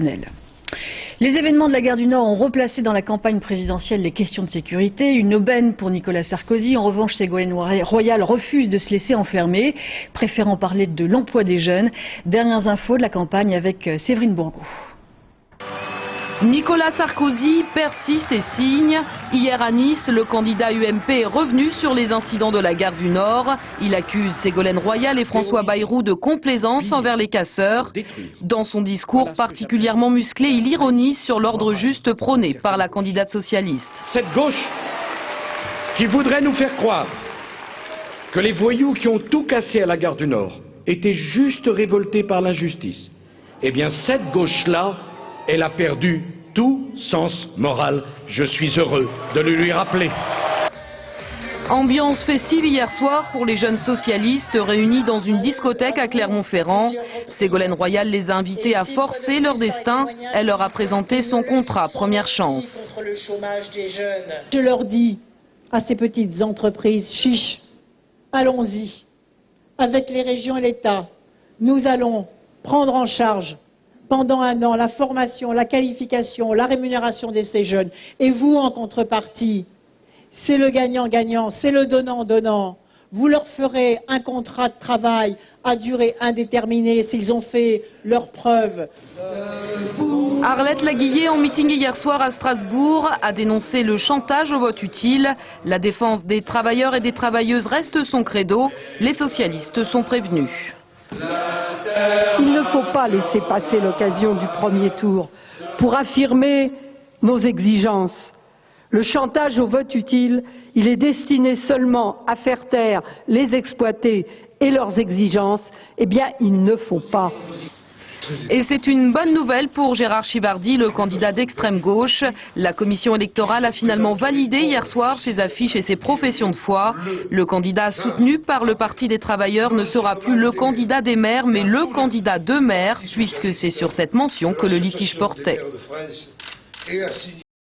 Les événements de la guerre du Nord ont replacé dans la campagne présidentielle les questions de sécurité. Une aubaine pour Nicolas Sarkozy. En revanche, Ségolène Royal refuse de se laisser enfermer, préférant parler de l'emploi des jeunes. Dernières infos de la campagne avec Séverine Bourgault. Nicolas Sarkozy persiste et signe. Hier à Nice, le candidat UMP est revenu sur les incidents de la gare du Nord. Il accuse Ségolène Royal et François Bayrou de complaisance envers les casseurs. Dans son discours particulièrement musclé, il ironise sur l'ordre juste prôné par la candidate socialiste. Cette gauche qui voudrait nous faire croire que les voyous qui ont tout cassé à la gare du Nord étaient juste révoltés par l'injustice, eh bien cette gauche-là, elle a perdu tout sens moral. Je suis heureux de le lui rappeler. Ambiance festive hier soir pour les jeunes socialistes réunis dans une discothèque à Clermont-Ferrand. Ségolène Royal les a invités à forcer leur destin. Elle leur a présenté son contrat Première Chance. Je leur dis à ces petites entreprises, chiche, allons-y. Avec les régions et l'État, nous allons prendre en charge pendant un an la formation, la qualification, la rémunération de ces jeunes. Et vous, en contrepartie, c'est le gagnant-gagnant, c'est le donnant-donnant. Vous leur ferez un contrat de travail à durée indéterminée s'ils ont fait leurs preuves. Arlette Laguillet, en meeting hier soir à Strasbourg, a dénoncé le chantage au vote utile. La défense des travailleurs et des travailleuses reste son credo. Les socialistes sont prévenus. Il ne faut pas laisser passer l'occasion du premier tour pour affirmer nos exigences. Le chantage au vote utile, il est destiné seulement à faire taire les exploités et leurs exigences. Eh bien, il ne faut pas. Et c'est une bonne nouvelle pour Gérard Chibardi, le candidat d'extrême gauche. La commission électorale a finalement validé hier soir ses affiches et ses professions de foi. Le candidat soutenu par le Parti des travailleurs ne sera plus le candidat des maires, mais le candidat de maire, puisque c'est sur cette mention que le litige portait.